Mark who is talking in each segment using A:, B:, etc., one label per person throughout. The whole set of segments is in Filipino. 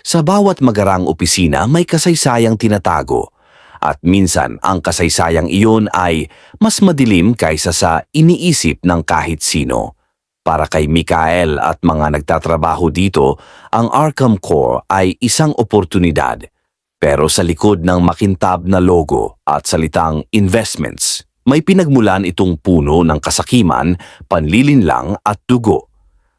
A: Sa bawat magarang opisina may kasaysayang tinatago. At minsan ang kasaysayang iyon ay mas madilim kaysa sa iniisip ng kahit sino. Para kay Mikael at mga nagtatrabaho dito, ang Arkham Core ay isang oportunidad. Pero sa likod ng makintab na logo at salitang investments, may pinagmulan itong puno ng kasakiman, panlilinlang at dugo.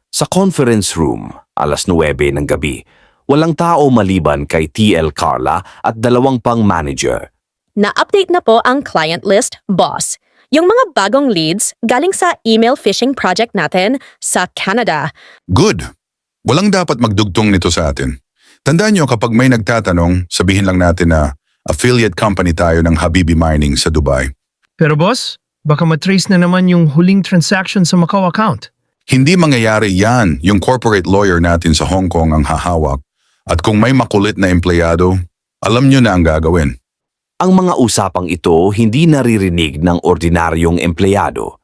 A: Sa conference room, alas 9 ng gabi, walang tao maliban kay TL Carla at 2 pang manager.
B: Na-update na po ang client list, boss. Yung mga bagong leads galing sa email phishing project natin sa Canada.
C: Good. Walang dapat magdugtong nito sa atin. Tandaan nyo kapag may nagtatanong, sabihin lang natin na affiliate company tayo ng Habibi Mining sa Dubai.
D: Pero boss, baka matrace na naman yung huling transaction sa Macau account.
C: Hindi mangyayari yan. Yung corporate lawyer natin sa Hong Kong ang hahawak. At kung may makulit na empleyado, alam nyo na ang gagawin.
A: Ang mga usapang ito hindi naririnig ng ordinaryong empleyado.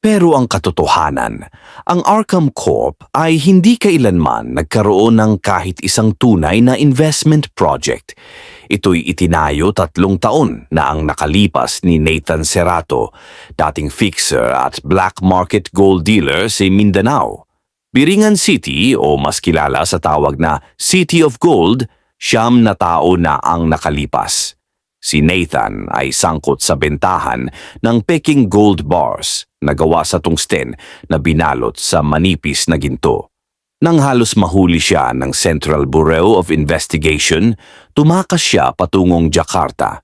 A: Pero ang katotohanan, ang Arkham Corp ay hindi kailanman nagkaroon ng kahit isang tunay na investment project. Ito'y itinayo 3 taon na ang nakalipas ni Nathan Serrato, dating fixer at black market gold dealer sa Mindanao. Biringan City o mas kilala sa tawag na City of Gold, 9 na tao na ang nakalipas. Si Nathan ay sangkot sa bentahan ng Peking Gold Bars na gawa sa tungsten na binalot sa manipis na ginto. Nang halos mahuli siya ng Central Bureau of Investigation, tumakas siya patungong Jakarta.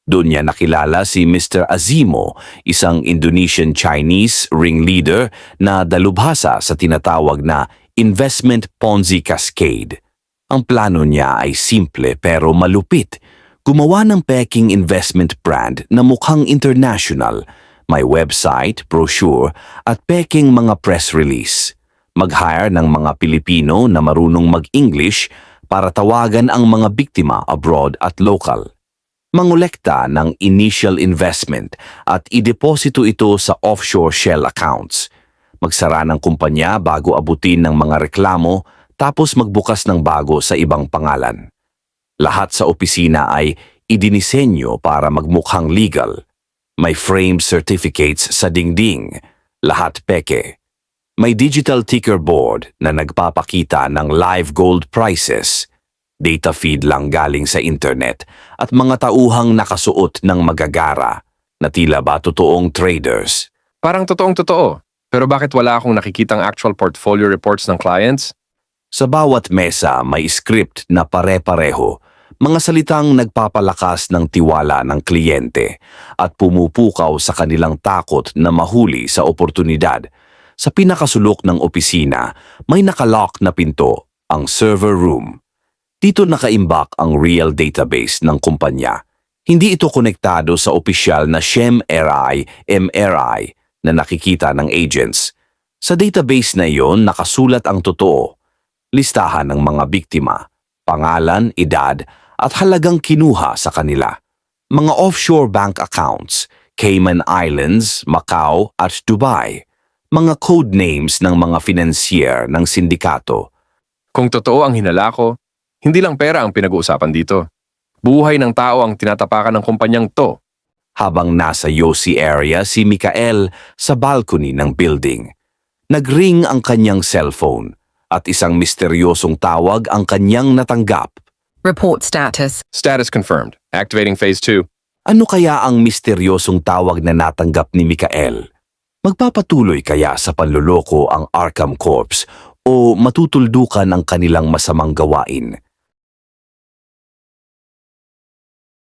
A: Doon niya nakilala si Mr. Azimo, isang Indonesian-Chinese ringleader na dalubhasa sa tinatawag na Investment Ponzi Cascade. Ang plano niya ay simple pero malupit. Gumawa ng Peking investment brand na mukhang international, may website, brochure at Peking mga press release. Mag-hire ng mga Pilipino na marunong mag-English para tawagan ang mga biktima abroad at local. Mangolekta ng initial investment at ideposito ito sa offshore shell accounts. Magsara ng kumpanya bago abutin ng mga reklamo tapos magbukas ng bago sa ibang pangalan. Lahat sa opisina ay idinisenyo para magmukhang legal. May framed certificates sa dingding, lahat peke. May digital ticker board na nagpapakita ng live gold prices, data feed lang galing sa internet at mga tauhang nakasuot ng magagara na tila ba totoong traders.
E: Parang totoong-totoo. Pero bakit wala akong nakikitang actual portfolio reports ng clients?
A: Sa bawat mesa may script na pare-pareho, mga salitang nagpapalakas ng tiwala ng kliyente at pumupukaw sa kanilang takot na mahuli sa oportunidad. Sa pinakasulok ng opisina, may nakalock na pinto, ang server room. Dito nakaimbak ang real database ng kumpanya. Hindi ito konektado sa opisyal na SHMRI, MRI na nakikita ng agents. Sa database na iyon nakasulat ang totoo. Listahan ng mga biktima, pangalan, edad, at halagang kinuha sa kanila. Mga offshore bank accounts, Cayman Islands, Macau at Dubai. Mga code names ng mga financier ng sindikato.
E: Kung totoo ang hinala ko, hindi lang pera ang pinag-uusapan dito. Buhay ng tao ang tinatapakan ng kumpanyang to.
A: Habang nasa Yossi area si Mikael sa balcony ng building. Nagring ang kanyang cellphone at isang misteryosong tawag ang kanyang natanggap.
F: Report status.
E: Status confirmed. Activating phase 2.
A: Ano kaya ang misteryosong tawag na natanggap ni Mikael? Magpapatuloy kaya sa panloloko ang Arkham Corps o matutuldukan ang kanilang masamang gawain?